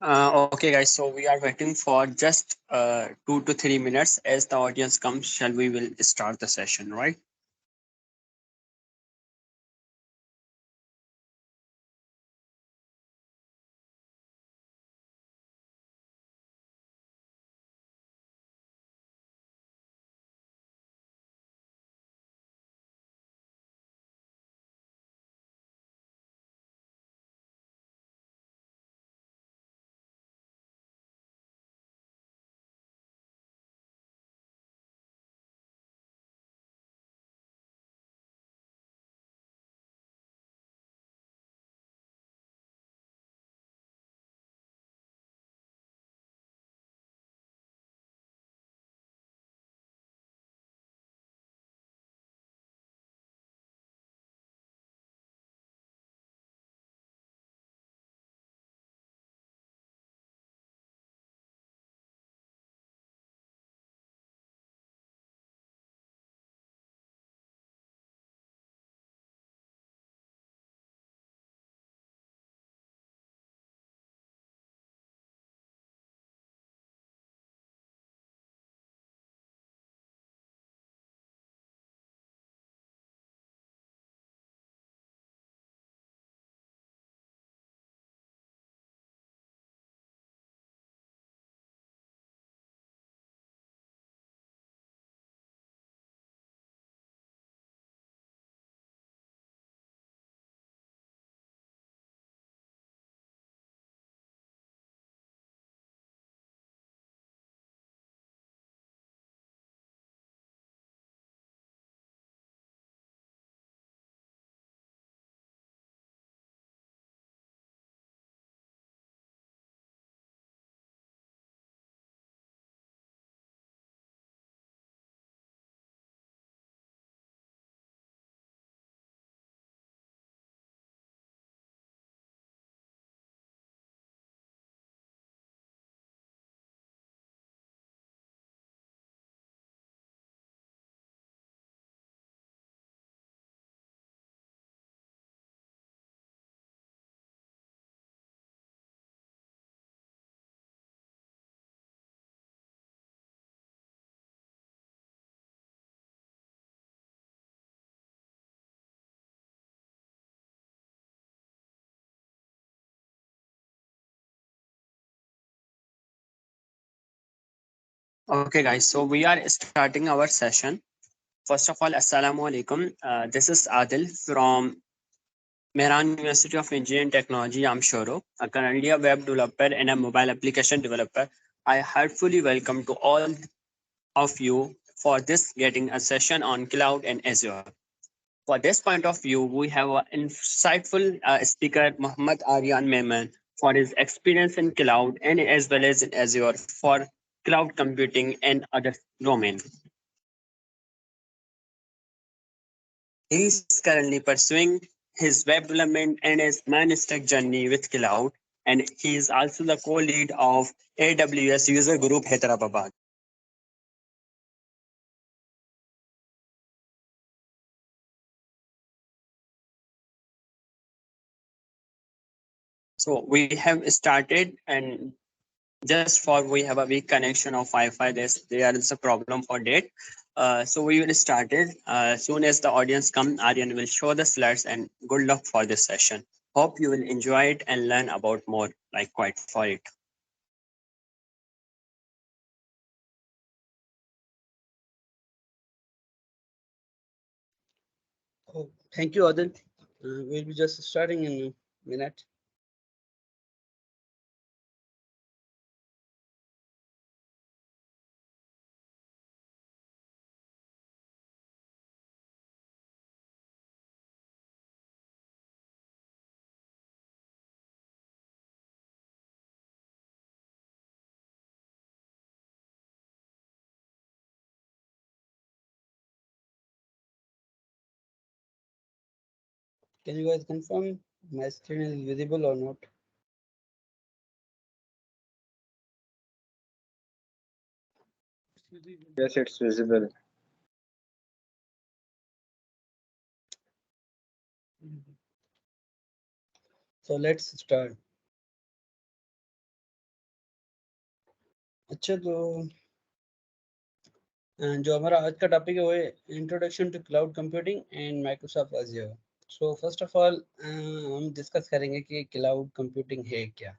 Okay, guys. So we are waiting for just 2 to 3 minutes. As the audience comes, shall we will start the session, right? Okay, guys. So we are starting our session. First of all, Assalamu alaikum. This is Adil from Mehran University of Engineering Technology, Amshoro, currently a web developer and a mobile application developer. I heartfully welcome to all of you for this getting a session on cloud and Azure. For this point of view, we have an insightful speaker, Muhammad Aryan Mehman, for his experience in cloud and as well as in Azure for cloud computing and other domains. He is currently pursuing his web development and his man-stack journey with cloud, and he is also the co-lead of AWS User Group Hyderabad. So we have started, and just for we have a weak connection of Wi-Fi, there is a problem for that. So we will start it. As soon as the audience come, Aryan will show the slides, and good luck for this session. Hope you will enjoy it and learn about more, like quite for it. Oh, thank you, Adil. We'll be just starting in a minute. Can you guys confirm my screen is visible or not? Yes, it's visible. So let's start. अच्छा, तो जो हमारा आज का topic है वो है introduction to cloud computing and Microsoft Azure. So first of all हम डिस्कस करेंगे कि क्लाउड कंप्यूटिंग है क्या,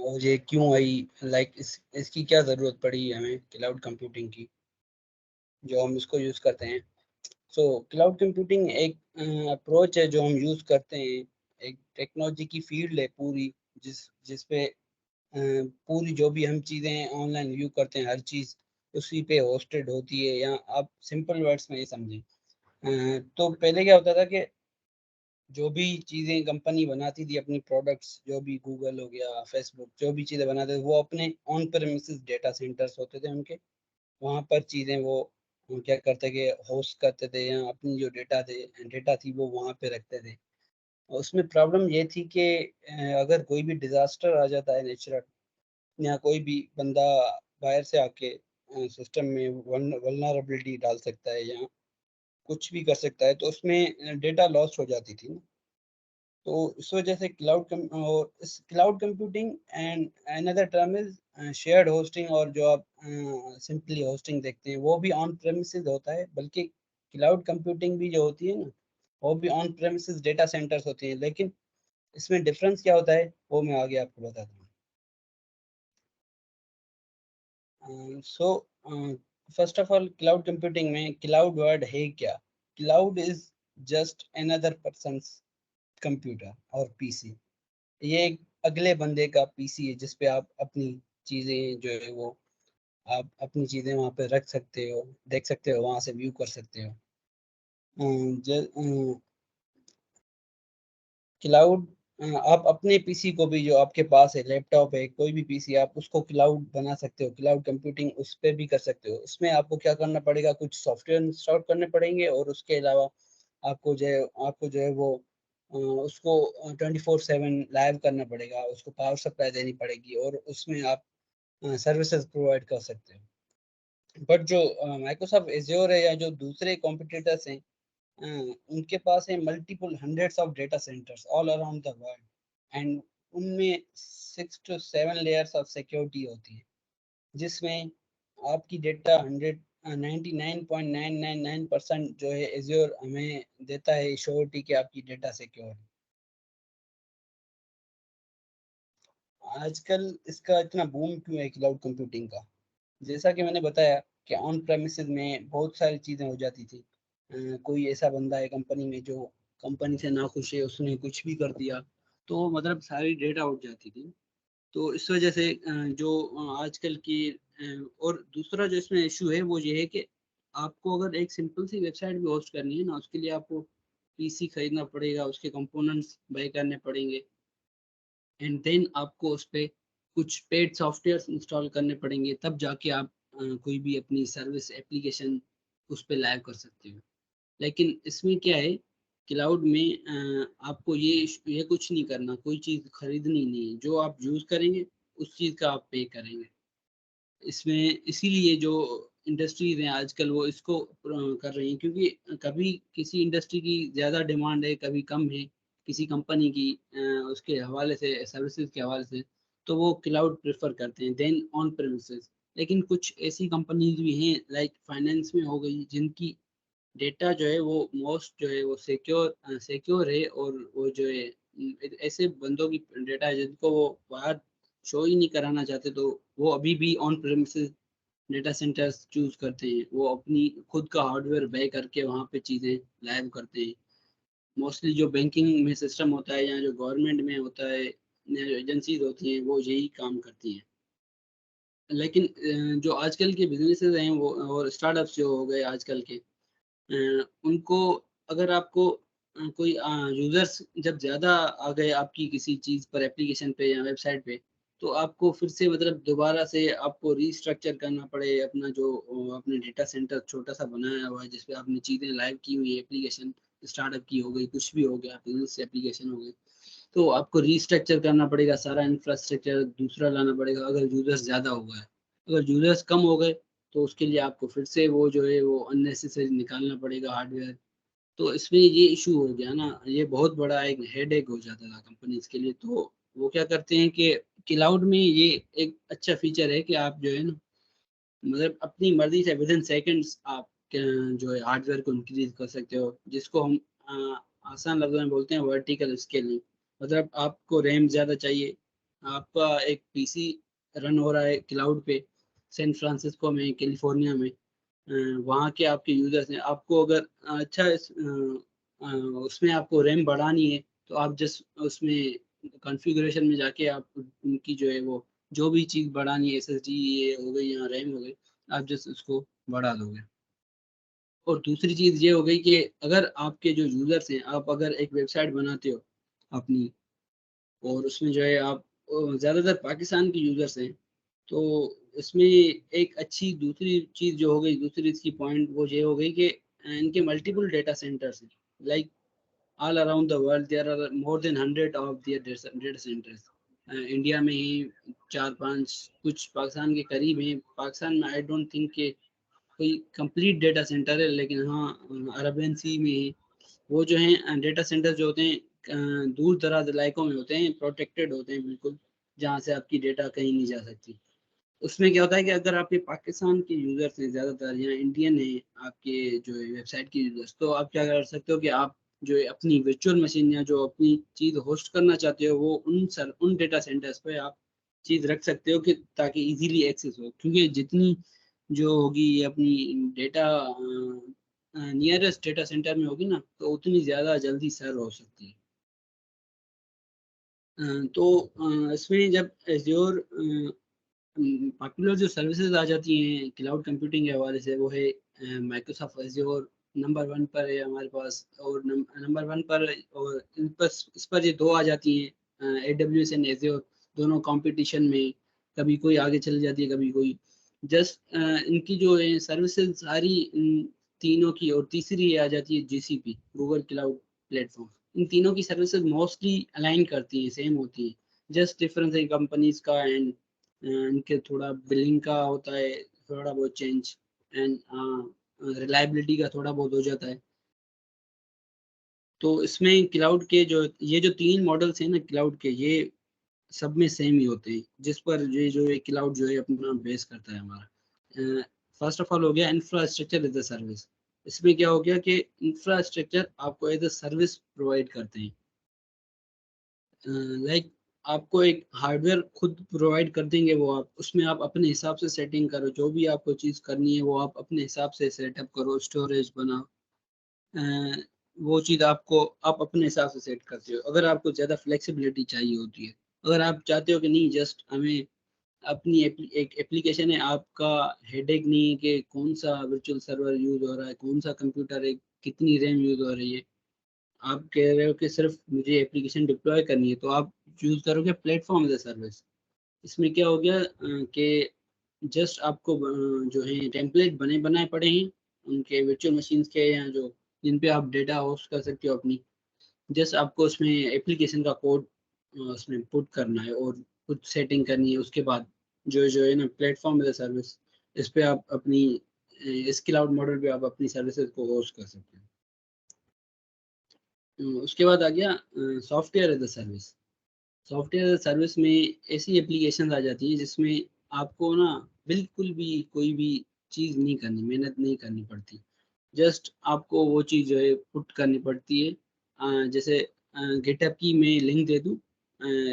और ये क्यों आई, लाइक इसकी क्या ज़रूरत पड़ी हमें क्लाउड कंप्यूटिंग की, जो हम इसको यूज़ करते हैं। सो क्लाउड कंप्यूटिंग एक अप्रोच है जो हम यूज़ करते हैं, एक टेक्नोलॉजी की फील्ड है पूरी, जिस पे पूरी जो भी हम चीज़ें ऑनलाइन व्यू करते हैं, हर चीज़ उसी पे होस्टेड होती है। या आप सिंपल वर्ड्स में ये समझें, तो पहले क्या होता था कि जो भी चीज़ें कंपनी बनाती थी, अपनी प्रोडक्ट्स, जो भी गूगल हो गया, फेसबुक, जो भी चीज़ें बनाते थे, वो अपने ऑन प्रेमिसेस डेटा सेंटर्स होते थे उनके, वहाँ पर चीज़ें वो क्या करते कि होस्ट करते थे, या अपनी जो डेटा थी वो वहाँ पे रखते थे। और उसमें प्रॉब्लम ये थी कि अगर कोई भी डिज़ास्टर आ जाता है नेचुरल, या कोई भी बंदा बाहर से आके सिस्टम में वल्नरेबिलिटी डाल सकता है या कुछ भी कर सकता है, तो उसमें डेटा लॉस हो जाती थी ना। तो इस वजह से और इस cloud computing and another term is shared hosting, और जो आप सिंपली होस्टिंग देखते हैं वो भी ऑन प्रेमिसेस होता है, बल्कि क्लाउड कंप्यूटिंग भी जो होती है ना, वो भी ऑन प्रेमिसेस डेटा सेंटर्स होती है। लेकिन इसमें डिफरेंस क्या होता है वो मैं आगे आपको बताता हूँ। सो first of all, cloud computing में क्लाउड वर्ड है क्या? Cloud is just another persons computer और पीसी। ये एक अगले बंदे का पीसी है जिस पे आप अपनी चीजें जो है वो, आप अपनी चीजें वहां पे रख सकते हो, देख सकते हो, वहां से व्यू कर सकते हो। क्लाउड, आप अपने पीसी को भी, जो आपके पास है, लैपटॉप है, कोई भी पीसी, आप उसको क्लाउड बना सकते हो, क्लाउड कंप्यूटिंग उस पर भी कर सकते हो। उसमें आपको क्या करना पड़ेगा, कुछ सॉफ्टवेयर इंस्टॉल करने पड़ेंगे, और उसके अलावा आपको जो है वो उसको 24/7 लाइव करना पड़ेगा, उसको पावर सप्लाई देनी पड़ेगी, और उसमें आप सर्विसेज प्रोवाइड कर सकते हो। बट जो माइक्रोसॉफ्ट एज्योर है, या जो दूसरे कॉम्पिटिटर्स हैं, उनके पास है multiple hundreds of data centres all around the world, and उनमें 6 to 7 लेयर्स ऑफ सिक्योरिटी होती है, जिसमें आपकी डेटा 99.999% जो है एज्योर हमें देता है श्योरिटी कि आपकी डेटा सिक्योर है। आजकल इसका इतना बूम क्यों है क्लाउड कंप्यूटिंग का? जैसा कि मैंने बताया कि ऑन प्रेमिसेस में बहुत सारी चीज़ें हो जाती थी। कोई ऐसा बंदा है कंपनी में जो कंपनी से नाखुश है, उसने कुछ भी कर दिया, तो मतलब सारी डेटा उठ जाती थी। तो इस वजह से जो आजकल की और दूसरा जो इसमें इशू है वो ये है कि आपको अगर एक सिंपल सी वेबसाइट भी होस्ट करनी है ना, उसके लिए आपको पीसी खरीदना पड़ेगा, उसके कंपोनेंट्स बाय करने पड़ेंगे, एंड देन आपको उस पर कुछ पेड सॉफ्टवेयर इंस्टॉल करने पड़ेंगे, तब जाके आप कोई भी अपनी सर्विस एप्लीकेशन उस पर लाइव कर सकते हो। लेकिन इसमें क्या है, क्लाउड में आपको ये कुछ नहीं करना, कोई चीज़ खरीदनी नहीं है, जो आप यूज़ करेंगे उस चीज़ का आप पे करेंगे। इसमें इसीलिए जो इंडस्ट्रीज हैं आजकल वो इसको कर रही हैं, क्योंकि कभी किसी इंडस्ट्री की ज़्यादा डिमांड है, कभी कम है, किसी कंपनी की उसके हवाले से, सर्विसेज के हवाले से, तो वो क्लाउड प्रेफर करते हैं देन ऑन प्रेमिसेस। लेकिन कुछ ऐसी कंपनीज भी हैं, लाइक फाइनेंस में हो गई, जिनकी डेटा जो है वो मोस्ट जो है वो सिक्योर है, और वो जो है ऐसे बंदों की डेटा है जिनको वो बाहर शो ही नहीं कराना चाहते, तो वो अभी भी on premises data centres choose करते हैं, वो अपनी खुद का हार्डवेयर बाय करके वहाँ पे चीज़ें लाइव करते हैं। मोस्टली जो बैंकिंग में सिस्टम होता है, या जो गवर्नमेंट में होता है, या जो एजेंसीज होती हैं, वो यही काम करती हैं। लेकिन जो आजकल के बिजनेसेस हैं वो, और स्टार्टअप्स जो हो गए आजकल के, उनको, अगर आपको कोई यूजर्स जब ज़्यादा आ गए आपकी किसी चीज़ पर, एप्लीकेशन पे या वेबसाइट पे, तो आपको फिर से मतलब दोबारा से आपको रीस्ट्रक्चर करना पड़े अपना, जो आपने डेटा सेंटर छोटा सा बनाया हुआ है जिसपे आपने चीज़ें लाइव की हुई है, एप्लीकेशन स्टार्टअप की हो गई, कुछ भी हो गया, बिजनेस एप्लीकेशन हो गई, तो आपको रीस्ट्रक्चर करना पड़ेगा, सारा इंफ्रास्ट्रक्चर दूसरा लाना पड़ेगा अगर यूजर्स ज़्यादा हो गए। अगर यूजर्स कम हो गए तो उसके लिए आपको फिर से वो जो है वो अननेसेसरी निकालना पड़ेगा हार्डवेयर। तो इसमें ये इशू हो गया ना, ये बहुत बड़ा एक हेडेक हो जाता था कंपनीज के लिए। तो वो क्या करते हैं कि क्लाउड में ये एक अच्छा फीचर है कि आप जो है ना, मतलब अपनी मर्जी से विद इन सेकेंड्स आप जो है हार्डवेयर को इंक्रीज कर सकते हो, जिसको हम आसान लफ्जों में बोलते हैं वर्टिकल स्केलिंग। मतलब आपको रैम ज़्यादा चाहिए, आपका एक पीसी रन हो रहा है क्लाउड पे सैन फ्रांसिस्को में, कैलिफोर्निया में, वहाँ के आपके यूजर्स हैं, आपको अगर अच्छा उसमें आपको रैम बढ़ानी है तो आप जस्ट उसमें कॉन्फ़िगरेशन में जाके आप उनकी जो है वो जो भी चीज़ बढ़ानी है, एसएसडी ये हो गई या रैम हो गई, आप जस्ट उसको बढ़ा दोगे। और दूसरी चीज़ ये हो गई कि अगर आपके जो यूजर्स हैं, आप अगर एक वेबसाइट बनाते हो अपनी, और उसमें जो है आप ज़्यादातर पाकिस्तान के यूजर्स हैं, तो इसमें एक अच्छी दूसरी चीज़ जो हो गई, दूसरी इसकी पॉइंट वो ये हो गई कि इनके मल्टीपल डेटा सेंटर्स हैं। Like all around the world there are more than 100 of their data centers। India में ही 4-5, कुछ पाकिस्तान के करीब हैं। पाकिस्तान में आई डोंट थिंक कि कोई कंप्लीट डेटा सेंटर है, लेकिन हाँ अरबियन सी में है। वो जो हैं डेटा सेंटर जो होते हैं दूर दराज इलाकों में होते हैं, प्रोटेक्टेड होते हैं बिल्कुल, जहाँ से आपकी डेटा कहीं नहीं जा सकती। उसमें क्या होता है कि अगर आपके पाकिस्तान के यूजर्स हैं ज़्यादातर, या इंडियन है आपके जो है वेबसाइट के यूजर्स, तो आप क्या कर सकते हो कि आप जो है अपनी वर्चुअल मशीन या जो अपनी चीज़ होस्ट करना चाहते हो वो उन डेटा सेंटर्स पे आप चीज़ रख सकते हो, कि ताकि इजीली एक्सेस हो। क्योंकि जितनी जो होगी ये अपनी डेटा नियरेस्ट डेटा सेंटर में होगी ना, तो उतनी ज़्यादा जल्दी सर्व हो सकती है। तो इसमें जब एज्योर पॉपुलर जो सर्विसेज आ जाती हैं क्लाउड कंप्यूटिंग के हवाले से, वो है माइक्रोसॉफ्ट एज्योर नंबर 1 पर है हमारे पास, और नंबर 1 पर, और इस पर ये दो आ जाती हैं, AWS एंड एज्योर, दोनों कंपटीशन में, कभी कोई आगे चली जाती है कभी कोई। जस्ट इनकी जो है सर्विसेज सारी इन तीनों की, और तीसरी आ जाती है GCP, गूगल क्लाउड प्लेटफॉर्म। इन तीनों की सर्विसेज मोस्टली अलाइन करती हैं, सेम होती हैं। जस्ट डिफरेंस है कंपनीज का, एंड इनके थोड़ा बिलिंग का होता है थोड़ा बहुत चेंज, एंड रिलायबिलिटी का थोड़ा बहुत हो जाता है। तो इसमें क्लाउड के जो ये जो तीन मॉडल्स हैं ना क्लाउड के, ये सब में सेम ही होते हैं, जिस पर ये जो है क्लाउड जो है अपना बेस करता है हमारा। फर्स्ट ऑफ ऑल हो गया इंफ्रास्ट्रक्चर एज अ सर्विस। इसमें क्या हो गया कि इंफ्रास्ट्रक्चर आपको एज अ सर्विस प्रोवाइड करते हैं। लाइक आपको एक हार्डवेयर खुद प्रोवाइड कर देंगे वो, आप उसमें आप अपने हिसाब से सेटिंग करो, जो भी आपको चीज़ करनी है वो आप अपने हिसाब से सेटअप करो, स्टोरेज बनाओ, अ, वो चीज़ आपको आप अपने हिसाब से सेट करते हो। अगर आपको ज़्यादा फ्लेक्सिबिलिटी चाहिए होती है, अगर आप चाहते हो कि नहीं जस्ट हमें अपनी एक एप्लीकेशन है, आपका हेडेक नहीं है कि कौन सा वर्चुअल सर्वर यूज हो रहा है, कौन सा कंप्यूटर है, कितनी रैम यूज हो रही है, आप कह रहे हो कि सिर्फ मुझे एप्लीकेशन डिप्लॉय करनी है, तो आप यूज करोगे प्लेटफॉर्म एज अ सर्विस। इसमें क्या हो गया कि जस्ट आपको जो है टेम्पलेट बने बनाए पड़े हैं उनके वर्चुअल मशीन्स के, या जो जिन पे आप डेटा होस्ट कर सकते हो अपनी। जस्ट आपको उसमें एप्लीकेशन का कोड उसमें पुट करना है, और कुछ सेटिंग करनी है, उसके बाद जो है ना प्लेटफॉर्म एज अ सर्विस, इस पे आप अपनी इस क्लाउड मॉडल पे आप अपनी सर्विसेज को होस्ट कर सकते हो। उसके बाद आ गया software as a service. Software service में ऐसी एप्लीकेशन आ जाती है जिसमें आपको ना बिल्कुल भी कोई भी चीज़ नहीं करनी, मेहनत नहीं करनी पड़ती। जस्ट आपको वो चीज़ जो है पुट करनी पड़ती है। जैसे गिटहब की मैं लिंक दे दूँ,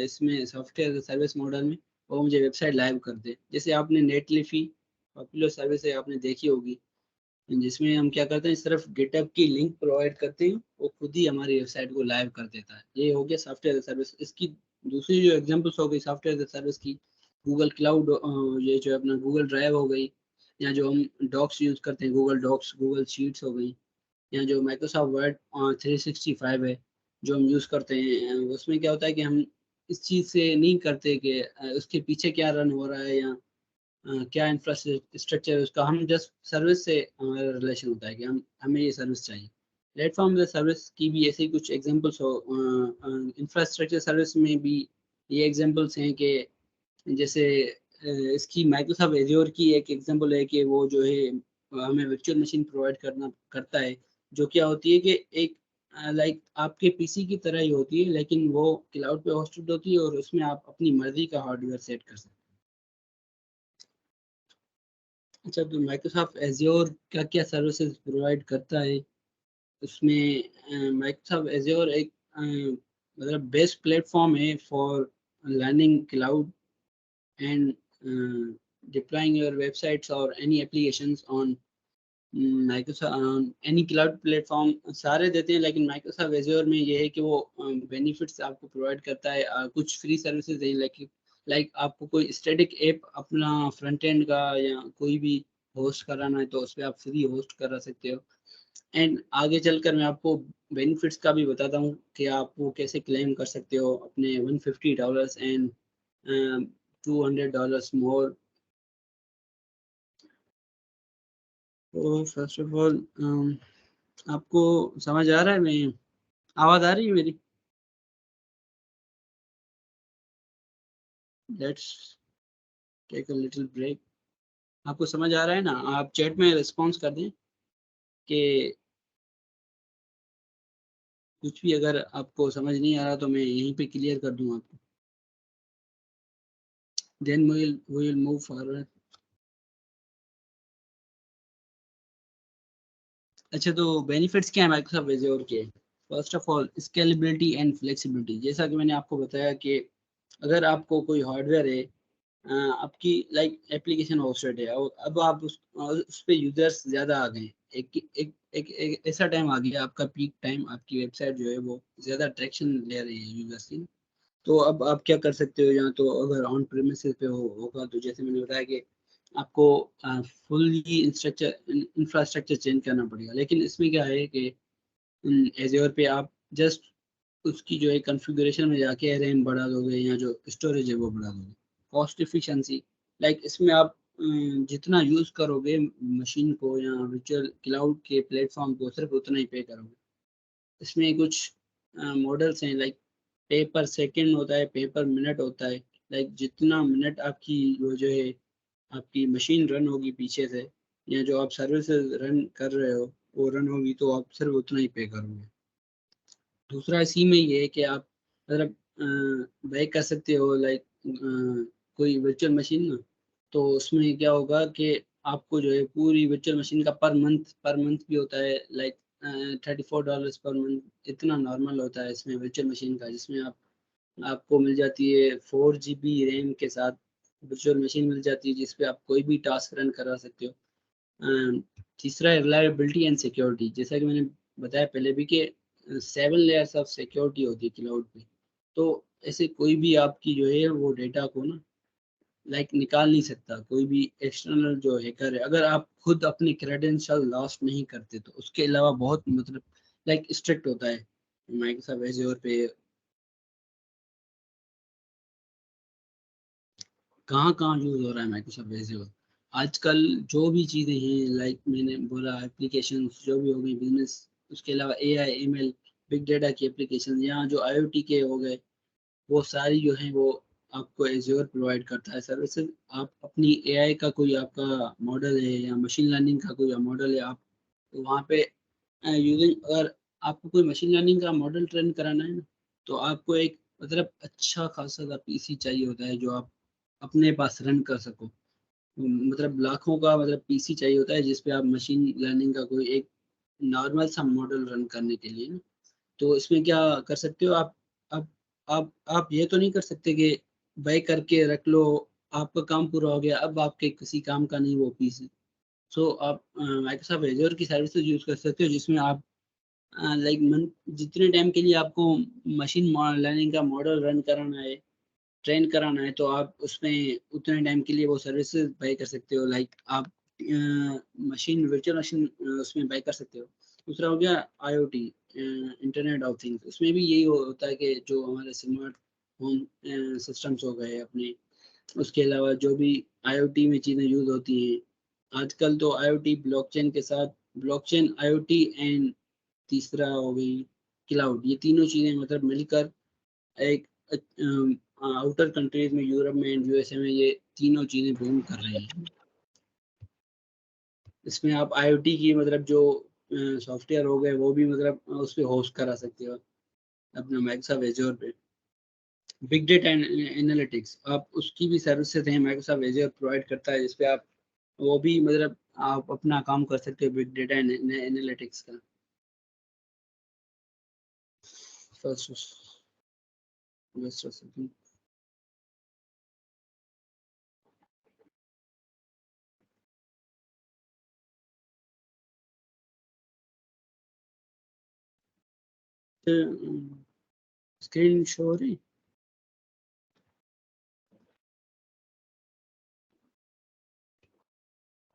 इसमें सॉफ्टवेयर सर्विस मॉडल में वो मुझे वेबसाइट लाइव कर दे। जैसे आपने नेटलिफी पॉपुलर सर्विस है, आपने देखी होगी, जिसमें हम क्या करते हैं, सिर्फ गिटहब की लिंक प्रोवाइड करते हैं, वो खुद ही हमारी वेबसाइट को लाइव कर देता है। ये हो गया सॉफ्टवेयर सर्विस। इसकी दूसरी जो एग्जांपल्स हो गई सॉफ्टवेयर सर्विस की, गूगल क्लाउड, ये जो अपना गूगल ड्राइव हो गई, या जो हम डॉक्स यूज करते हैं गूगल डॉक्स, गूगल शीट्स हो गई, या जो माइक्रोसॉफ्ट वर्ड 365 है जो हम यूज़ करते हैं। उसमें क्या होता है कि हम इस चीज़ से नहीं करते कि उसके पीछे क्या रन हो रहा है, या क्या इंफ्रास्ट्रक्चर है उसका, हम जस्ट सर्विस से हमारा रिलेशन होता है कि हमें ये सर्विस चाहिए। प्लेटफॉर्म सर्विस की भी ऐसे ही कुछ एग्जांपल्स हो। इंफ्रास्ट्रक्चर सर्विस में भी ये एग्जांपल्स हैं कि जैसे इसकी माइक्रोसॉफ्ट एज्योर की एक एग्जांपल है कि वो जो है हमें वर्चुअल मशीन प्रोवाइड करता है, जो क्या होती है कि एक लाइक आपके पीसी की तरह ही होती है, लेकिन वो क्लाउड पे होस्टेड होती है और उसमें आप अपनी मर्जी का हार्डवेयर सेट कर सकते हैं। अच्छा, तो माइक्रोसॉफ्ट एज्योर क्या क्या सर्विसेज प्रोवाइड करता है? उसमें माइक्रोसॉफ्ट एज्योर एक मतलब बेस्ट प्लेटफॉर्म है for learning cloud and deploying your websites और any applications on Microsoft. Any cloud platform सारे देते हैं, लेकिन माइक्रोसॉफ्ट एज्योर में ये है कि वो बेनिफिट्स आपको प्रोवाइड करता है। कुछ फ्री सर्विसेज है, लाइक आपको कोई स्टैटिक ऐप अपना फ्रंट एंड का या कोई भी होस्ट कराना है तो उस पर आप फ्री होस्ट करा सकते हो। एंड आगे चलकर मैं आपको बेनिफिट्स का भी बताता हूँ कि आप वो कैसे क्लेम कर सकते हो अपने $150 एंड $200 मोर। तो फर्स्ट ऑफ ऑल आपको समझ आ रहा है? मैं आवाज आ रही है मेरी? Let's take a little break. आपको समझ आ रहा है ना? आप चैट में रिस्पॉन्स कर दें कि कुछ भी अगर आपको समझ नहीं आ रहा तो मैं यहीं पे क्लियर कर दूं आपको। Then we will move forward। अच्छा, तो बेनिफिट्स क्या है माइक्रोसॉफ्ट एज्योर के? First of all scalability and flexibility. जैसा कि मैंने आपको बताया कि अगर आपको कोई हार्डवेयर है, आपकी लाइक एप्लीकेशन होस्टेड है और अब आप उस पे यूजर्स ज़्यादा आ गए। एक ऐसा टाइम आ गया, आपका पीक टाइम, आपकी वेबसाइट जो है वो ज़्यादा ट्रैक्शन ले रही है यूजर्स की। तो अब आप क्या कर सकते हो, या तो अगर ऑन प्रेमिसेस पे होगा तो जैसे मैंने बताया कि आपको फुल्ली इंफ्रास्ट्रक्चर चेंज करना पड़ेगा। लेकिन इसमें क्या है कि एज्योर पे आप जस्ट उसकी जो है कॉन्फ़िगरेशन में जाके रैम बढ़ा दोगे या जो स्टोरेज है वो बढ़ा दोगे। कॉस्ट एफिशिएंसी, लाइक इसमें आप जितना यूज़ करोगे मशीन को या वर्चुअल क्लाउड के प्लेटफॉर्म को, सिर्फ उतना ही पे करोगे। इसमें कुछ मॉडल्स हैं, लाइक पे पर सेकेंड होता है, पे पर मिनट होता है। लाइक जितना मिनट आपकी वो जो है आपकी मशीन रन होगी पीछे से, या जो आप सर्विसेज रन कर रहे हो वो रन होगी, तो आप सिर्फ उतना ही पे करोगे। दूसरा इसी में ये है कि आप मतलब बाई कर सकते हो, लाइक कोई वर्चुअल मशीन ना, तो उसमें क्या होगा कि आपको जो है पूरी वर्चुअल मशीन का पर मंथ भी होता है, लाइक $34 पर मंथ। इतना नॉर्मल होता है इसमें वर्चुअल मशीन का, जिसमें आपको मिल जाती है 4 GB रैम के साथ वर्चुअल मशीन मिल जाती है, जिसपे आप कोई भी टास्क रन करा सकते हो। तीसरा है रिलायबिलिटी एंड सिक्योरिटी। जैसा कि मैंने बताया पहले भी कि 7 लेयर्स ऑफ सिक्योरिटी होती है क्लाउड पे। तो ऐसे कोई भी आपकी जो है वो डेटा को ना लाइक निकाल नहीं सकता, कोई भी एक्सटर्नल जो हैकर है। अगर आप खुद अपने क्रेडेंशियल लॉस्ट नहीं करते तो उसके अलावा बहुत मतलब लाइक स्ट्रिक्ट होता है माइक्रोसॉफ्ट एज्योर पे। कहाँ कहाँ यूज हो रहा है माइक्रोसॉफ्ट एज्योर आजकल? जो भी चीज़ें हैं, लाइक मैंने बोला एप्लीकेशन जो भी हो गई बिजनेस, उसके अलावा AI ML बिग डेटा की एप्लीकेशन, यहाँ जो IoT के हो गए, वो सारी जो है वो आपको एज्योर प्रोवाइड करता है सर्विसेज। आप अपनी AI का कोई आपका मॉडल है या मशीन लर्निंग का कोई मॉडल है, आप वहाँ पे यूजिंग, अगर आपको कोई मशीन लर्निंग का मॉडल ट्रेन कराना है ना, तो आपको एक मतलब अच्छा खासा सा पीसी चाहिए होता है जो आप अपने पास रन कर सको। मतलब लाखों का मतलब पीसी चाहिए होता है जिसपे आप मशीन लर्निंग का कोई एक नॉर्मल सा मॉडल रन करने के लिए ना। तो इसमें क्या कर सकते हो आप आप ये तो नहीं कर सकते कि बाय करके रख लो, आपका काम पूरा हो गया, अब आपके किसी काम का नहीं वो पीसी। सो आप माइक्रोसॉफ्ट एज्योर की सर्विसेज यूज कर सकते हो, जिसमें आप लाइक जितने टाइम के लिए आपको मशीन लर्निंग का मॉडल रन कराना है, ट्रेन कराना है, तो आप उसमें उतने टाइम के लिए वो सर्विसेज बाय कर सकते हो। लाइक आप मशीन वर्चुअल मशीन उसमें बाय कर सकते हो। दूसरा हो गया IoT, इंटरनेट ऑफ थिंग्स। उसमें भी यही होता है कि जो हमारे स्मार्ट होम सिस्टम्स हो गए अपने, उसके अलावा जो भी IoT में चीज़ें यूज होती हैं आजकल, तो IoT ब्लॉकचेन के साथ, ब्लॉकचेन IoT एंड तीसरा हो गई क्लाउड, ये तीनों चीज़ें मतलब मिलकर एक आउटर कंट्रीज में, यूरोप में एंड USA में ये तीनों चीज़ें बूम कर रही हैं। इसमें आप IoT की मतलब जो सॉफ्टवेयर हो गए वो भी मतलब उस पर होस्ट करा सकते हो अपना माइक्रोसॉफ्ट एज्योर पे। बिग डेटा एनालिटिक्स आप उसकी भी सर्विसेज हैं माइक्रोसॉफ्ट एज्योर प्रोवाइड करता है, जिसपे आप वो भी मतलब आप अपना काम कर सकते हो बिग डेटा एनालिटिक्स का। फर्स्ट स्क्रीन शो हो रही।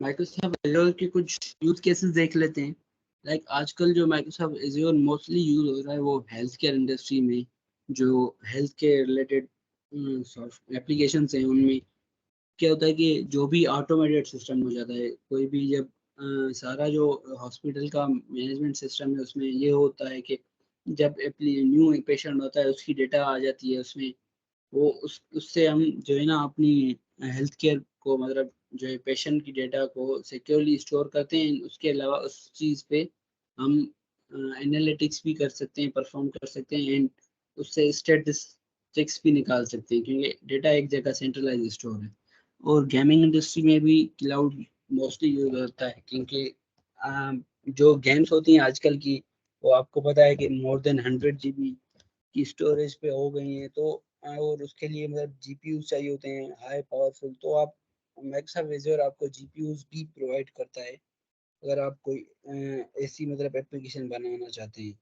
माइक्रोसॉफ्ट एज्योर के कुछ यूज केसेस देख लेते हैं। लाइक आजकल जो माइक्रोसॉफ्ट एज्योर मोस्टली यूज हो रहा है वो हेल्थ केयर इंडस्ट्री में, जो हेल्थ केयर रिलेटेड एप्लीकेशन हैं उनमें क्या होता है कि जो भी ऑटोमेटेड सिस्टम हो जाता है, कोई भी जब सारा जो हॉस्पिटल का मैनेजमेंट सिस्टम है उसमें ये होता है कि जब न्यू पेशेंट होता है उसकी डेटा आ जाती है उसमें, वो उससे हम जो है ना अपनी हेल्थ केयर को मतलब जो है पेशेंट की डेटा को सिक्योरली स्टोर करते हैं। उसके अलावा उस चीज़ पे हम एनालिटिक्स भी कर सकते हैं, परफॉर्म कर सकते हैं एंड उससे स्टेटिस्टिक्स भी निकाल सकते हैं क्योंकि डेटा एक जगह सेंट्रलाइज स्टोर है। और गेमिंग इंडस्ट्री में भी क्लाउड मोस्टली यूज होता है क्योंकि जो गेम्स होती हैं आजकल की वो आपको पता है कि मोर देन 100 GB की स्टोरेज पे हो गई हैं, तो और उसके लिए मतलब जीपीयू चाहिए होते हैं हाई पावरफुल, तो आप माइक्रोसॉफ्ट एज्योर आपको जीपीयूज भी प्रोवाइड करता है अगर आप कोई ऐसी मतलब एप्लीकेशन बनाना चाहते हैं,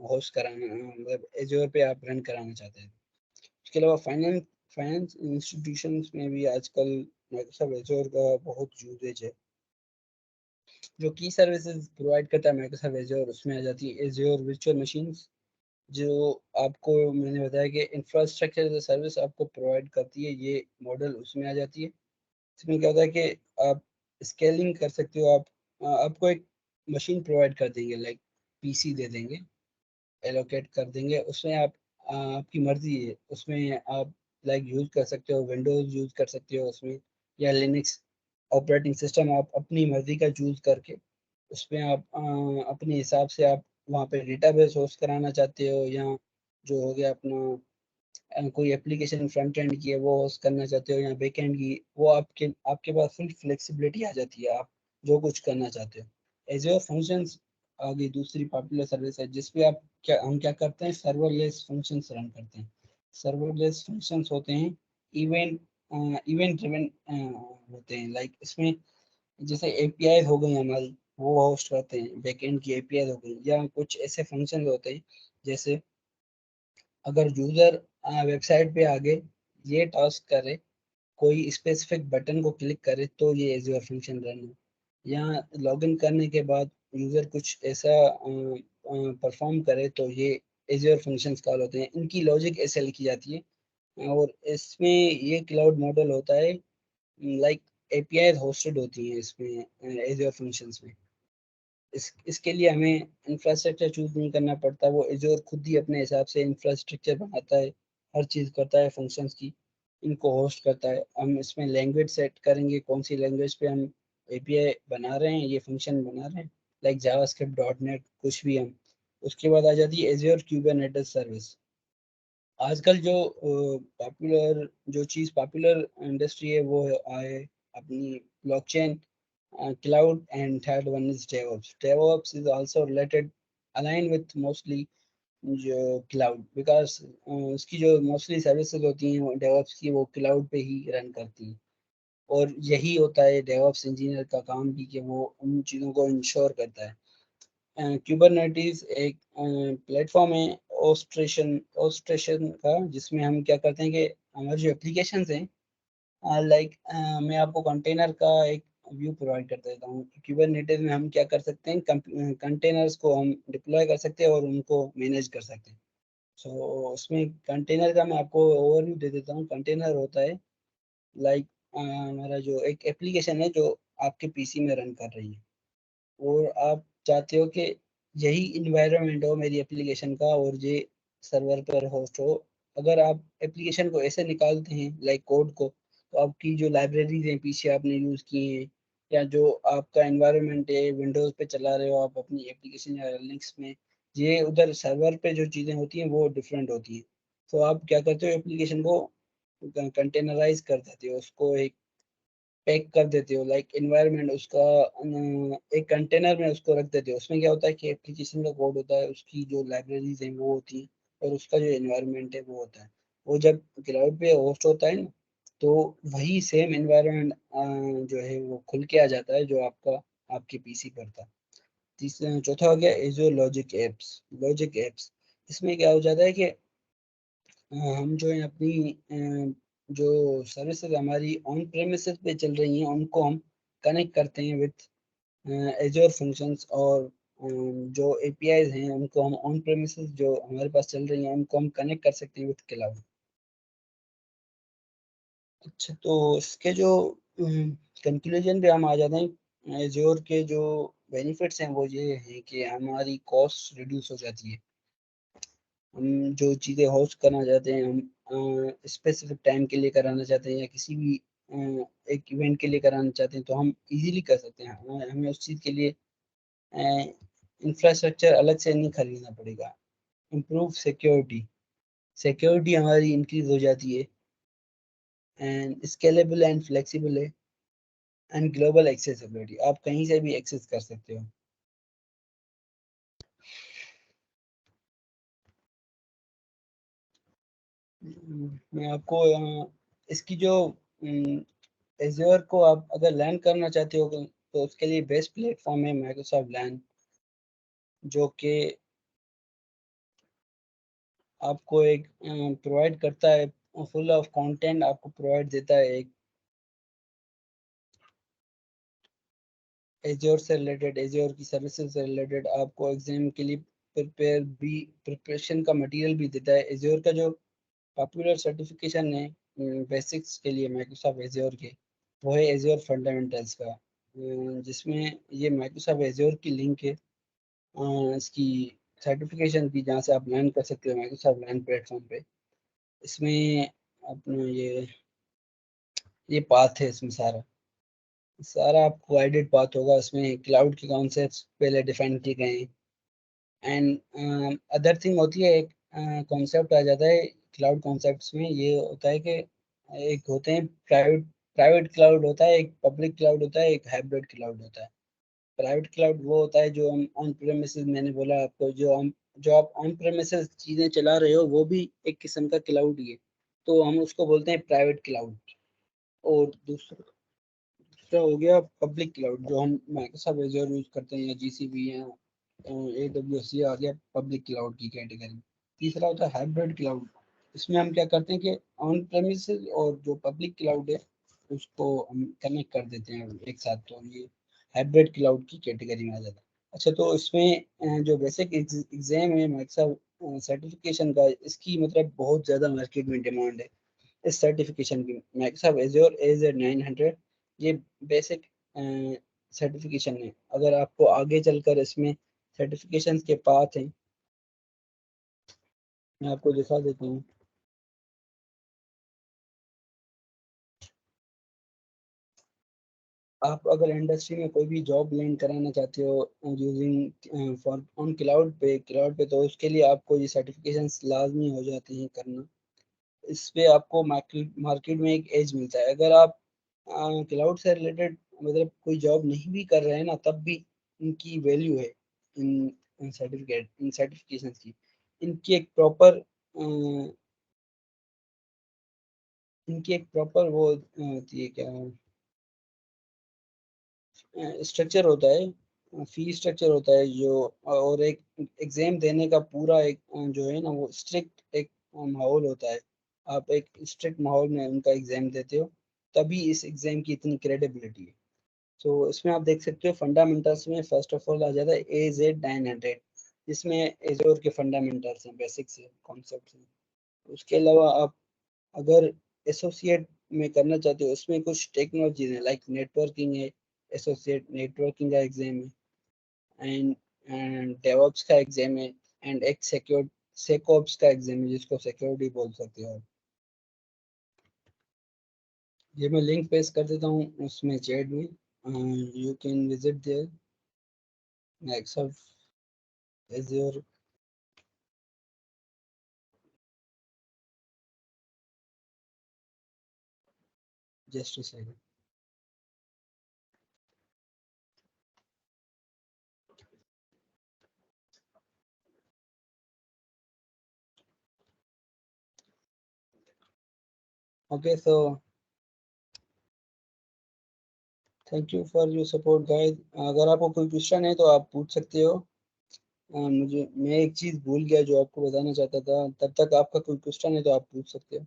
होस्ट कराना मतलब एज्योर पे आप रन कराना चाहते हैं। उसके अलावा फाइनेंस इंस्टीट्यूशंस में भी आजकल माइक्रोसॉफ्ट एज्योर का बहुत यूजेज है। जो की सर्विसेज प्रोवाइड करता है माइक्रोसॉफ्ट एज्योर उसमें आ जाती है एज्योर वर्चुअल मशीन्स, जो आपको मैंने बताया कि इंफ्रास्ट्रक्चर एज a सर्विस आपको प्रोवाइड करती है, ये मॉडल उसमें आ जाती है। इसमें क्या होता है कि आप स्केलिंग कर सकते हो, आप आपको एक मशीन प्रोवाइड कर देंगे, लाइक पीसी दे देंगे, एलोकेट कर देंगे, उसमें आप आपकी मर्जी है उसमें आप लाइक यूज कर सकते हो, विंडोज यूज कर सकते हो उसमें या लिनक्स ऑपरेटिंग सिस्टम आप अपनी मर्जी का चूज करके उसमें आप अपने हिसाब से आप वहाँ पे डेटाबेस होस्ट कराना चाहते हो या जो हो गया अपना कोई एप्लीकेशन फ्रंट एंड की है वो होस्ट करना चाहते हो या बैक एंड की, वो आपके आपके पास फुल फ्लेक्सिबिलिटी आ जाती है, आप जो कुछ करना चाहते हो। एज्योर फंक्शंस आगे दूसरी पॉपुलर सर्विस है जिसपे आप क्या हम क्या करते हैं सर्वरलेस फंक्शंस रन करते हैं। सर्वरलेस फंक्शंस होते हैं इवेंट इवेंट ड्रिवन होते हैं, लाइक इसमें जैसे एपीआई हो गई हमारी वो होस्ट करते हैं, बैकएंड की एपीआई हो गई या कुछ ऐसे फंक्शन होते हैं जैसे अगर यूजर वेबसाइट पे आगे ये टास्क करे, कोई स्पेसिफिक बटन को क्लिक करे तो ये एज्योर फंक्शन रन हो, या लॉगिन करने के बाद यूजर कुछ ऐसा परफॉर्म करे तो ये एज्योर फंक्शंस कॉल होते हैं। इनकी लॉजिक ऐसे लिखी जाती है और इसमें ये क्लाउड मॉडल होता है, लाइक एपीआई होस्टेड होती हैं इसमें एज्योर फंक्शंस में। इसके लिए हमें इंफ्रास्ट्रक्चर चूज नहीं करना पड़ता, वो एजोर खुद ही अपने हिसाब से इंफ्रास्ट्रक्चर बनाता है, हर चीज़ करता है फंक्शंस की, इनको होस्ट करता है। हम इसमें लैंग्वेज सेट करेंगे कौन सी लैंग्वेज पे हम एपीआई बना रहे हैं, ये फंक्शन बना रहे हैं, लाइक जावास्क्रिप्ट डॉट नेट कुछ भी हम। उसके बाद आ जाती है एज्योर क्यूबरनेटिस सर्विस। आजकल जो पॉपुलर जो चीज़ पॉपुलर इंडस्ट्री है वो है अपनी blockchain, cloud, and third one is DevOps. DevOps is also related, aligned with mostly जो cloud, because उसकी जो मोस्टली सर्विसेज होती हैं DevOps की वो cloud पे ही रन करती हैं। और यही होता है DevOps इंजीनियर का काम भी कि वो उन चीज़ों को इंश्योर करता है। क्यूबरनेटिस एक प्लेटफॉर्म है ऑस्ट्रेशन का, जिसमें हम क्या करते हैं कि हमारे जो एप्लीकेशंस हैं, लाइक मैं आपको कंटेनर का एक व्यू प्रोवाइड कर देता हूँ। क्यूबरनेटिस में हम क्या कर सकते हैं, कंटेनर्स को हम डिप्लॉय कर सकते हैं और उनको मैनेज कर सकते हैं। सो उसमें कंटेनर का मैं आपको ओवरव्यू दे देता हूँ। कंटेनर होता है लाइक हमारा जो एक एप्लीकेशन है जो आपके पीसी में रन कर रही है और आप चाहते हो कि यही इन्वायरमेंट हो मेरी एप्लीकेशन का और ये सर्वर पर होस्ट हो। अगर आप एप्लीकेशन को ऐसे निकालते हैं लाइक कोड को, तो आपकी जो लाइब्रेरीज हैं पीछे आपने यूज़ की हैं या जो आपका एनवायरनमेंट है विंडोज़ पे चला रहे हो आप अपनी एप्लीकेशन या लिनक्स में, ये उधर सर्वर पे जो चीज़ें होती हैं वो डिफरेंट होती हैं। तो आप क्या करते हो, एप्लीकेशन को कंटेनराइज कर देते हो, उसको एक पैक कर देते हो, लाइक एनवायरनमेंट उसका एक कंटेनर में उसको रख देते हो। उसमें क्या होता है कि एप्लीकेशन का कोड होता है, उसकी जो लाइब्रेरीज हैं वो होती हैं, और उसका जो एनवायरनमेंट है वो होता है। वो जब क्लाउड पे होस्ट होता है ना, तो वही सेम एनवायरनमेंट जो है वो खुल के आ जाता है जो आपका आपके पीसी पर था। तीसरा चौथा हो गया एजोर लॉजिक एप्स। लॉजिक एप्स, इसमें क्या हो जाता है कि हम जो है अपनी जो सर्विसेज हमारी ऑन प्रेमिसेस पे चल रही हैं उनको हम कनेक्ट करते हैं विथ एजोर फंक्शंस, और जो एपीआईज हैं उनको हम ऑन प्रेमिसेस जो हमारे पास चल रही हैं उनको हम कनेक्ट कर सकते हैं विथ क्लाउड। अच्छा, तो इसके जो कंक्लूजन पे हम आ जाते हैं, एजोर के जो बेनिफिट्स हैं वो ये हैं कि हमारी कॉस्ट रिड्यूस हो जाती है। हम जो चीज़ें होस्ट करना चाहते हैं, हम स्पेसिफिक टाइम के लिए कराना चाहते हैं या किसी भी एक इवेंट के लिए कराना चाहते हैं तो हम इजीली कर सकते हैं। हमें उस चीज़ के लिए इंफ्रास्ट्रक्चर अलग से नहीं खरीदना पड़ेगा। इम्प्रूव सिक्योरिटी, सिक्योरिटी हमारी इंक्रीज हो जाती है, एंड स्केलेबल एंड फ्लेक्सिबल है, एंड ग्लोबल एक्सेसिबिलिटी, आप कहीं से भी एक्सेस कर सकते हो। मैं आपको इसकी जो एज्योर को आप अगर लर्न करना चाहते हो तो उसके लिए बेस्ट प्लेटफॉर्म है माइक्रोसॉफ्ट लर्न, जो कि आपको एक प्रोवाइड करता है, फुल ऑफ कंटेंट आपको प्रोवाइड देता है। एक एज्योर से रिलेटेड, एज्योर की सर्विसेज से रिलेटेड आपको एग्जाम के लिए प्रिपरेशन का मटेरियल भी देता है। एज्योर का जो पॉपुलर सर्टिफिकेशन है बेसिक्स के लिए माइक्रोसॉफ्ट एज्योर के, वो है एज्योर फंडामेंटल्स का, जिसमें ये माइक्रोसॉफ्ट एज्योर की लिंक है इसकी सर्टिफिकेशन की, जहाँ से आप लर्न कर सकते हो माइक्रोसॉफ्ट लर्न प्लेटफॉर्म पे। इसमें अपना ये पाथ है, इसमें सारा सारा आपको गाइडेड पाथ होगा। इसमें क्लाउड के कॉन्सेप्ट्स पहले डिफाइन किए गए हैं, एंड अदर थिंग होती है, एक कॉन्सेप्ट आ जाता है क्लाउड कॉन्सेप्ट्स में। ये होता है कि एक होते हैं प्राइवेट प्राइवेट क्लाउड होता है, एक पब्लिक क्लाउड होता है, एक हाइब्रिड क्लाउड होता है। प्राइवेट क्लाउड वो होता है जो हम ऑन प्रेमिसेस, मैंने बोला आपको, जो आप ऑन प्रेमिसेस चीज़ें चला रहे हो वो भी एक किस्म का क्लाउड ही है, तो हम उसको बोलते हैं प्राइवेट क्लाउड। और दूसरा दूसरा हो गया पब्लिक क्लाउड, जो हम माइक्रोसॉफ्ट एज़्योर यूज करते हैं या जीसीबी या AWS, ये आ गया पब्लिक क्लाउड की कैटेगरी। तीसरा होता है हाइब्रिड क्लाउड। इसमें हम क्या करते हैं कि ऑन प्रेमिसेस और जो पब्लिक क्लाउड है उसको हम कनेक्ट कर देते हैं एक साथ, तो ये हाइब्रिड क्लाउड की कैटेगरी में आ जाता है। अच्छा, तो इसमें जो बेसिक एग्जाम है माइक्रोसॉफ्ट सर्टिफिकेशन का, इसकी मतलब बहुत ज़्यादा मार्केट में डिमांड है इस सर्टिफिकेशन की। माइक्रोसॉफ्ट एज़्योर AZ900 ये बेसिक सर्टिफिकेशन है। अगर आपको आगे चलकर इसमें सर्टिफिकेशंस के पाथ हैं, मैं आपको दिखा देता हूँ। आप अगर इंडस्ट्री में कोई भी जॉब लैंड कराना चाहते हो यूजिंग फॉर ऑन क्लाउड पे तो उसके लिए आपको ये सर्टिफिकेशंस लाजमी हो जाते हैं करना। इस पे आपको मार्केट में एक एज मिलता है। अगर आप क्लाउड से रिलेटेड मतलब कोई जॉब नहीं भी कर रहे हैं ना, तब भी इनकी वैल्यू है, इन सर्टिफिकेशन की। इनकी एक प्रॉपर इनकी एक प्रॉपर वो होती है, क्या स्ट्रक्चर होता है, फी स्ट्रक्चर होता है जो, और एक एग्जाम देने का पूरा एक जो है ना वो स्ट्रिक्ट एक माहौल होता है। आप एक स्ट्रिक्ट माहौल में उनका एग्जाम देते हो, तभी इस एग्जाम की इतनी क्रेडिबिलिटी है। तो इसमें आप देख सकते हो फंडामेंटल्स में फर्स्ट ऑफ ऑल आ जाता है AZ900, जिसमें एजोर के फंडामेंटल्स हैं, बेसिक्स हैं, कॉन्सेप्ट्स हैं। उसके अलावा आप अगर एसोसिएट में करना चाहते हो, उसमें कुछ टेक्नोलॉजीज है लाइक नेटवर्किंग है, एसोसिएट नेटवर्किंग का एग्जाम है, एंड एंड डेवऑप्स का एग्जाम है, एंड एक सेकऑप्स का एग्जाम है जिसको सिक्योरिटी बोल सकते हो। ये मैं लिंक पेस्ट कर देता हूँ उसमें चैट में, You can visit there. Microsoft Azure. Just a second. Okay, so thank you for your support guys. अगर आपको कोई क्वेश्चन है तो आप पूछ सकते हो। मैं एक चीज़ भूल गया जो आपको बताना चाहता था, तब तक आपका कोई क्वेश्चन है तो आप पूछ सकते हो।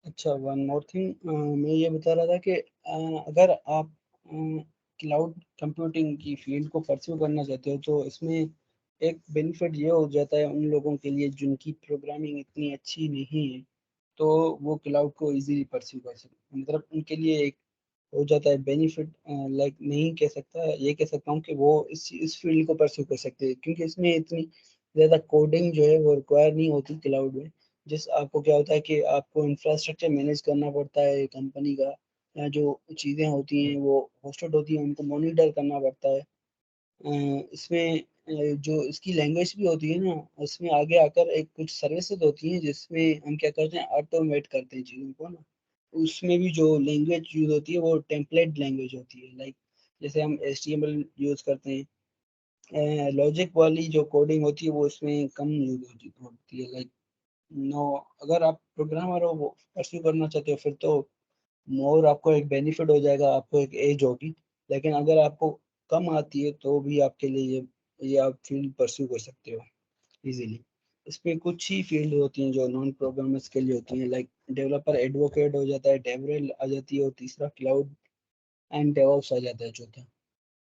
अच्छा, वन मोर थिंग, मैं ये बता रहा था कि अगर आप क्लाउड कंप्यूटिंग की फील्ड को परस्यू करना चाहते हो तो इसमें एक बेनिफिट ये हो जाता है उन लोगों के लिए जिनकी प्रोग्रामिंग इतनी अच्छी नहीं है, तो वो क्लाउड को इजीली परस्यू कर सकते, मतलब उनके लिए एक हो जाता है बेनिफिट। लाइक नहीं कह सकता, ये कह सकता हूँ कि वो इस फील्ड को परस्यू कर सकते हैं क्योंकि इसमें इतनी ज़्यादा कोडिंग जो है वो रिक्वायर नहीं होती क्लाउड में। जिस आपको क्या होता है कि आपको इंफ्रास्ट्रक्चर मैनेज करना पड़ता है कंपनी का, या जो चीज़ें होती हैं वो होस्टेड होती हैं उनको मॉनिटर करना पड़ता है। इसमें जो इसकी लैंग्वेज भी होती है ना, उसमें आगे आकर एक कुछ सर्विसेज होती हैं जिसमें हम क्या करते हैं, ऑटोमेट करते हैं चीज़ों को ना। उसमें भी जो लैंग्वेज यूज होती है वो टेम्पलेट लैंग्वेज होती है। लाइक जैसे हम HTML यूज करते हैं, लॉजिक वाली जो कोडिंग होती है वो इसमें कम यूज होती है। लाइक नो, अगर आप प्रोग्रामर हो वो परस्यू करना चाहते हो फिर तो मोर आपको एक बेनिफिट हो जाएगा, आपको एक एज होगी। लेकिन अगर आपको कम आती है तो भी आपके लिए ये आप फील्ड परस्यू कर सकते हो इजीली। इसमें कुछ ही फील्ड होती हैं जो नॉन प्रोग्रामर्स के लिए होती हैं। लाइक डेवलपर एडवोकेट हो जाता है, डेवरेल आ जाती है, और तीसरा क्लाउड एंड डेवऑप्स आ जाता है चौथा।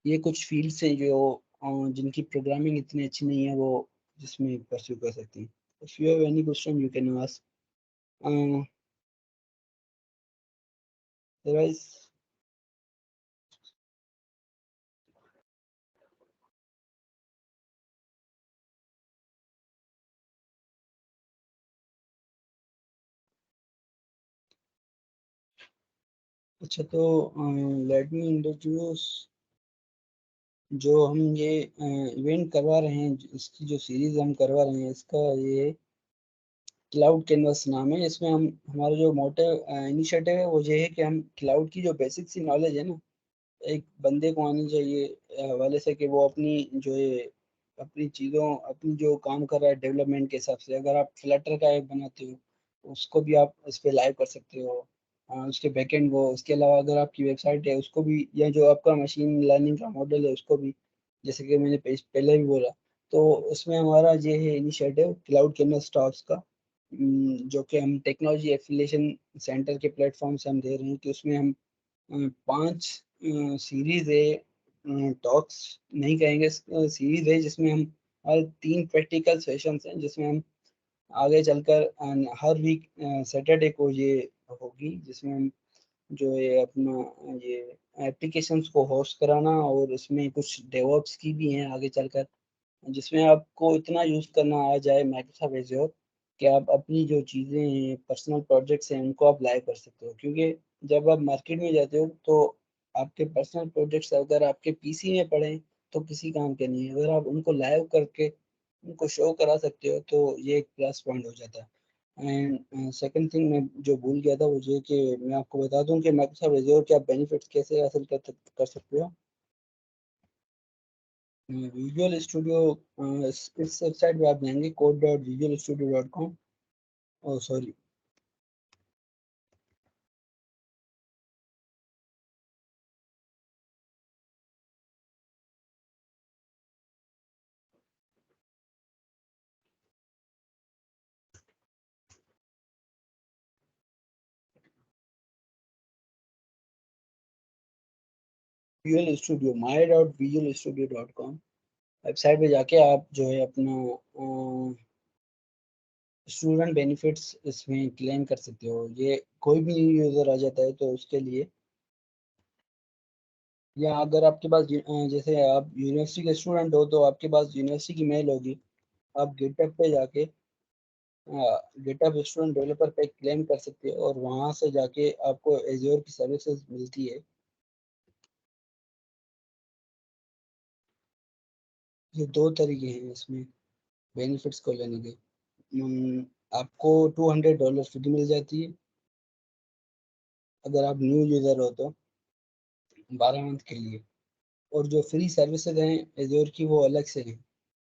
ये कुछ फील्ड्स हैं जो जिनकी प्रोग्रामिंग इतनी अच्छी नहीं है वो जिसमें परस्यू कर सकती हैं। If you have any question you can ask. Otherwise अच्छा, तो लेट मी इंट्रोड्यूस जो हम ये इवेंट करवा रहे हैं, इसकी जो सीरीज हम करवा रहे हैं इसका ये क्लाउड कैनवस नाम है। इसमें हम हमारा जो मोटिव इनिशिएटिव है वो ये है कि हम क्लाउड की जो बेसिक सी नॉलेज है ना, एक बंदे को आनी चाहिए हवाले से कि वो अपनी जो है अपनी चीज़ों अपनी जो काम कर रहा है डेवलपमेंट के हिसाब से, अगर आप फ्लटर का ऐप बनाते हो उसको भी आप इस पे लाइव कर सकते हो। उसके बैकएंड को, उसके अलावा अगर आपकी वेबसाइट है उसको भी, या जो आपका मशीन लर्निंग का मॉडल है उसको भी, जैसे कि मैंने पहले भी बोला। तो उसमें हमारा ये है इनिशिएटिव क्लाउड कैनवस स्टॉक्स का, जो कि हम टेक्नोलॉजी एफिलिएशन सेंटर के प्लेटफॉर्म से हम दे रहे हैं। कि उसमें हम 5 सीरीज है, टॉक्स नहीं कहेंगे, सीरीज है जिसमें हम हर 3 प्रैक्टिकल सेशंस हैं जिसमें हम आगे चलकर हर वीक सैटरडे को ये होगी, जिसमें हम जो है अपना ये एप्लीकेशंस को होस्ट कराना, और इसमें कुछ डेवऑप्स की भी हैं आगे चलकर, जिसमें आपको इतना यूज करना आ जाए माइक्रोसॉफ्ट एज्योर कि आप अपनी जो चीज़ें हैं, पर्सनल प्रोजेक्ट्स हैं, उनको आप लाइव कर सकते हो। क्योंकि जब आप मार्केट में जाते हो तो आपके पर्सनल प्रोजेक्ट्स अगर आपके PC में पड़े तो किसी काम के नहीं है, अगर आप उनको लाइव करके उनको शो करा सकते हो तो ये एक प्लस पॉइंट हो जाता है। एंड सेकंड थिंग मैं जो भूल गया था वो ये कि मैं आपको बता दूं कि माइक्रोसॉफ्ट एज़्योर के आप बेनिफिट्स कैसे हासिल कर सकते हो। विजुअल स्टूडियो इस वेबसाइट पे आप जाएंगे code.visualstudio.com। Oh sorry, visual studio my.visualstudio.com website पे जाके आप जो है अपना स्टूडेंट बेनिफिट्स इसमें क्लेम कर सकते हो। ये कोई भी न्यू यूज़र आ जाता है तो उसके लिए, या अगर आपके पास जैसे आप यूनिवर्सिटी के स्टूडेंट हो तो आपके पास यूनिवर्सिटी की मेल होगी, आप गिटहब पे जाके गिटहब स्टूडेंट डेवलपर पे क्लेम कर सकते हो और वहाँ से जाके आपको एज्योर की सर्विसेज मिलती है। ये दो तरीके हैं इसमें बेनिफिट्स को लेने के। आपको $200 फ्री मिल जाती है अगर आप न्यू यूज़र हो तो 12 मंथ के लिए। और जो फ्री सर्विसेज हैं एज्योर की वो अलग से हैं,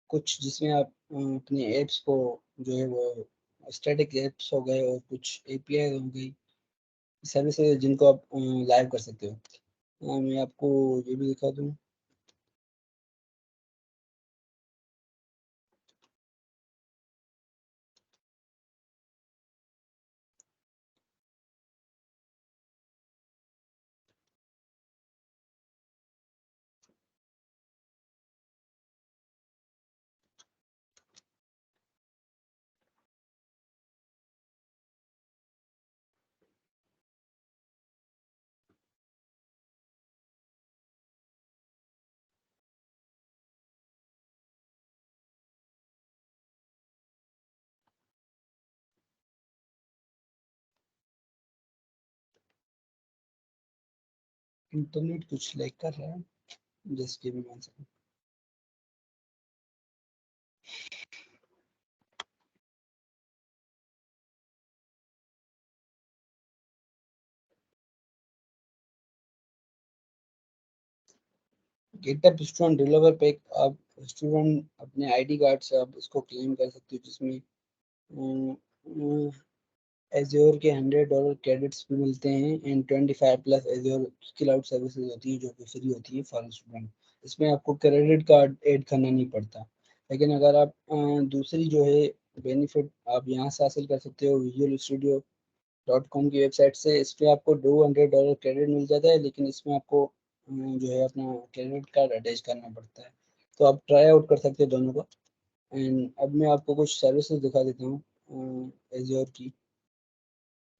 कुछ जिसमें आप अपने ऐप्स को जो है वो स्टैटिक ऐप्स हो गए और कुछ एपीआई हो गई सर्विसेज जिनको आप लाइव कर सकते हो। मैं आपको ये भी दिखा दूँ। इंटरनेट कुछ लैग कर रहा है, जिसकी भी मान सकूँ। गिटहब स्टूडेंट डेवलपर पे आप स्टूडेंट अपने आईडी कार्ड से आप उसको क्लेम कर सकते हो, जिसमें एज्योर के $100 क्रेडिट्स भी मिलते हैं and 25 plus azure cloud services होती है जो कि फ्री होती है फॉर स्टूडेंट। इसमें आपको क्रेडिट कार्ड ऐड करना नहीं पड़ता। लेकिन अगर आप दूसरी जो है बेनिफिट आप यहाँ से हासिल कर सकते हो विजुअल स्टूडियो .com की वेबसाइट से। इस पे आपको $200 क्रेडिट मिल जाता है, लेकिन इसमें आपको जो है अपना क्रेडिट कार्ड अटैच करना पड़ता है। तो आप ट्राई आउट कर सकते हो दोनों को। एंड अब मैं आपको कुछ सर्विसेज दिखा देता हूँ एज्योर की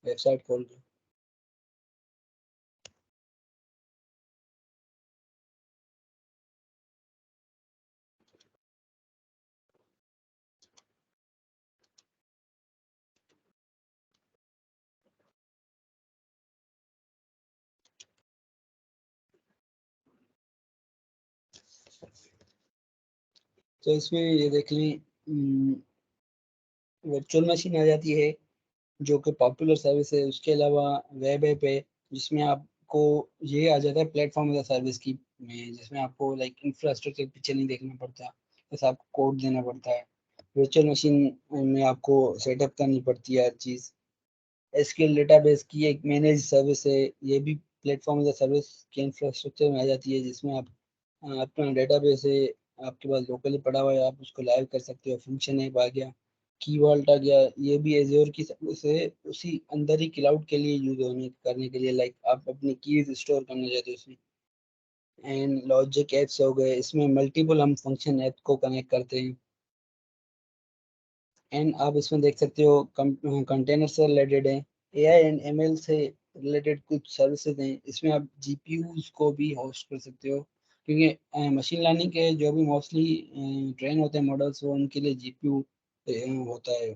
वेबसाइट खोल के। तो इसमें ये देख लें वर्चुअल मशीन आ जाती है जो कि पॉपुलर सर्विस है। उसके अलावा वेब ऐप है जिसमें आपको ये आ जाता है प्लेटफॉर्म एज अ सर्विस की में, जिसमें आपको लाइक इंफ्रास्ट्रक्चर पीछे नहीं देखना पड़ता, बस आपको कोड देना पड़ता है। वर्चुअल मशीन में आपको सेटअप करनी पड़ती है हर चीज़। एसक्यूएल डेटाबेस की एक मैनेज सर्विस है, ये भी प्लेटफॉर्म एज अ सर्विस के इंफ्रास्ट्रक्चर में आ जाती है, जिसमें आप अपना डेटाबेस है आपके पास लोकली पड़ा हुआ है, आप उसको लाइव कर सकते हो। फंक्शन ऐप आ गया, की वॉल्ट आ गया, ये भी एज्योर की सर्विस है, उसी अंदर ही क्लाउड के लिए यूज होने करने के लिए, लाइक आप अपनी कीज स्टोर करना चाहते हो उसमें। एंड लॉजिक एप्स हो गए, इसमें मल्टीपल हम फंक्शन ऐप को कनेक्ट करते हैं। एंड आप इसमें देख सकते हो कंटेनर से रिलेटेड है, एआई एंड एमएल से रिलेटेड कुछ सर्विसेज हैं। इसमें आप जीपीयूज को भी होस्ट कर सकते हो, क्योंकि मशीन लर्निंग के जो भी मोस्टली ट्रेन होते हैं मॉडल्स वो उनके लिए जीपीयू होता है।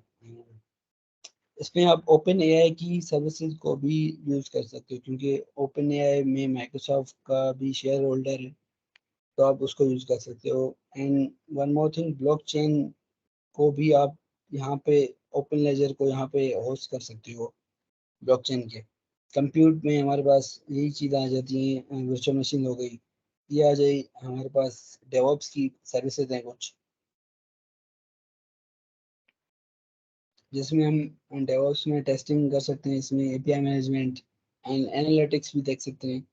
इसमें आप ओपन एआई की सर्विसेज को भी यूज कर सकते हो, क्योंकि ओपन एआई में माइक्रोसॉफ्ट का भी शेयर होल्डर है, तो आप उसको यूज कर सकते हो। And one more thing, blockchain को भी आप यहाँ पे ओपन लेजर को यहाँ पे होस्ट कर सकते हो ब्लॉकचेन के। कंप्यूट में हमारे पास यही चीज़ें आ जाती हैं, वर्चुअल मशीन हो गई, ये आ जाए। हमारे पास डेवऑप्स की सर्विसेज हैं कुछ, जिसमें हम डेवऑप्स में टेस्टिंग कर सकते हैं, इसमें एपीआई मैनेजमेंट एंड एनालिटिक्स भी देख सकते हैं।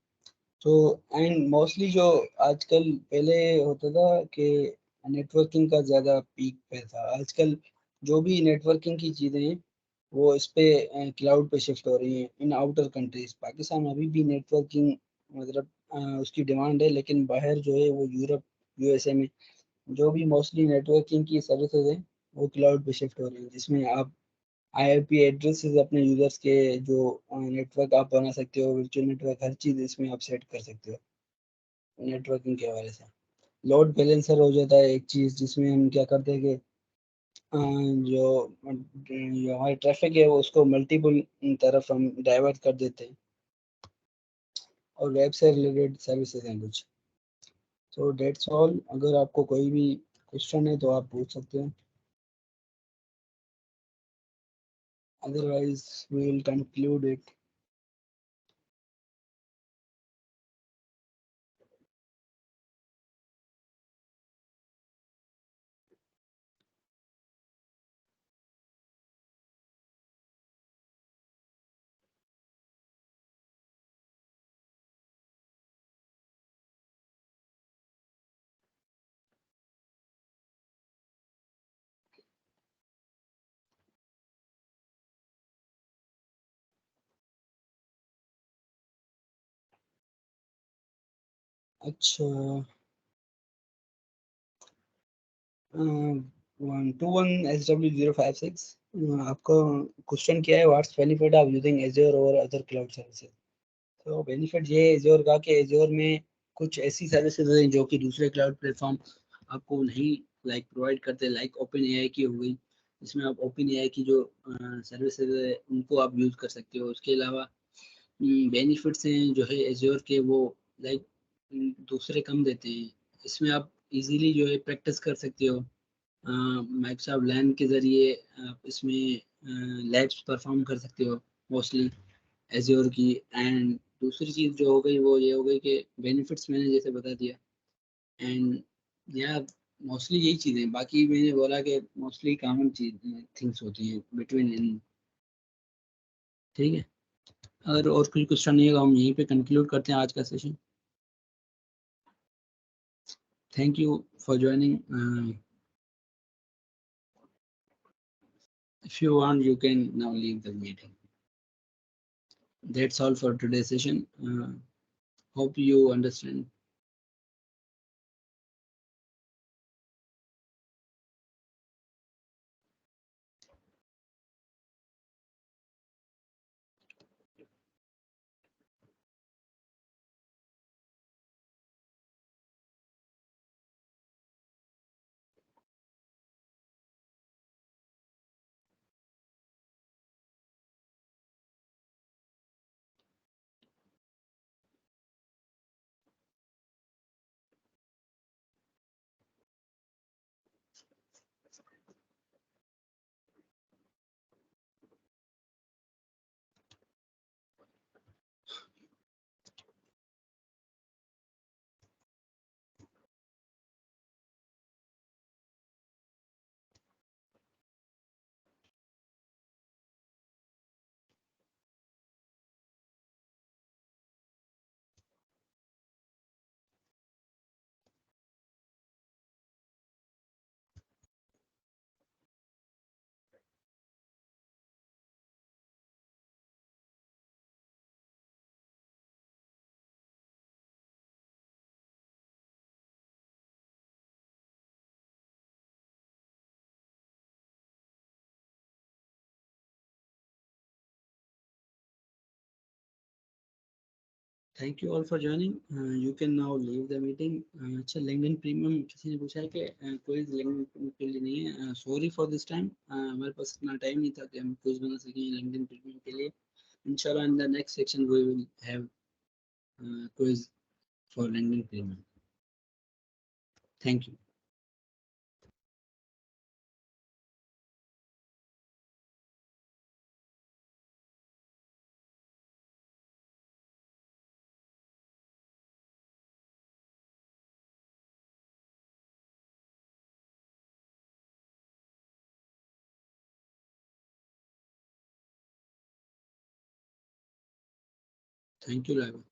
तो एंड मोस्टली जो आजकल, पहले होता था कि नेटवर्किंग का ज़्यादा पीक पे था, आजकल जो भी नेटवर्किंग की चीज़ें हैं वो इस पे क्लाउड पे शिफ्ट हो रही हैं इन आउटर कंट्रीज। पाकिस्तान अभी भी नेटवर्किंग मतलब उसकी डिमांड है, लेकिन बाहर जो है वो यूरोप, यूएसए में जो भी मोस्टली नेटवर्किंग की सर्विसेज हैं वो क्लाउड पे शिफ्ट हो रही हैं, जिसमें आप आईपी एड्रेसेस अपने यूजर्स के, जो नेटवर्क आप बना सकते हो, वर्चुअल नेटवर्क, हर चीज़ इसमें आप सेट कर सकते हो नेटवर्किंग के हवाले से। लोड बैलेंसर हो जाता है एक चीज़, जिसमें हम क्या करते हैं कि जो हमारी ट्रैफिक है वो उसको मल्टीपल तरफ हम डाइवर्ट कर देते हैं। और वेब से रिलेटेड सर्विसेज हैं कुछ। तो डेट्स ऑल, अगर आपको कोई भी क्वेश्चन है तो आप पूछ सकते हैं, otherwise we will conclude it. अच्छा, 121SW056 आपका क्वेश्चन क्या है? What's benefit of using Azure और अदर क्लाउड सर्विसेज? तो बेनिफिट ये है एज्योर का कि एज्योर में कुछ ऐसी सर्विसेज हैं जो कि दूसरे क्लाउड प्लेटफॉर्म आपको नहीं लाइक प्रोवाइड करते, लाइक ओपन एआई की हो गई, जिसमें आप ओपन एआई की जो सर्विसेज है उनको आप यूज़ कर सकते हो। उसके अलावा बेनिफिट्स हैं जो है एज्योर के, वो लाइक दूसरे कम देते हैं। इसमें आप इजीली जो है प्रैक्टिस कर सकते हो, माइक्रोसॉफ्ट लैन के ज़रिए आप इसमें लैब्स परफॉर्म कर सकते हो मोस्टली एज्योर की। एंड दूसरी चीज़ जो हो गई वो ये हो गई कि बेनिफिट्स मैंने जैसे बता दिया। एंड या मोस्टली यही चीज़ें, बाकी मैंने बोला कि मोस्टली कॉमन चीज थिंग्स होती हैं बिटवीन इन। ठीक है, अगर और कोई क्वेश्चन नहीं होगा हम यहीं पे कंक्लूड करते हैं आज का session. Thank you for joining. If you want you can now leave the meeting. That's all for today's session. Hope you understand. Thank you all for joining, you can now leave the meeting. अच्छा, LinkedIn premium किसी ने पूछा है कि कोई LinkedIn के लिए नहीं है। सॉरी फॉर दिस टाइम, हमारे पास इतना टाइम नहीं था कि हम कुछ बना सकें लिंक्डइन प्रीमियम के लिए। इंशाल्लाह in the next section we will have quiz for LinkedIn premium. Thank you. Thank you Laiba.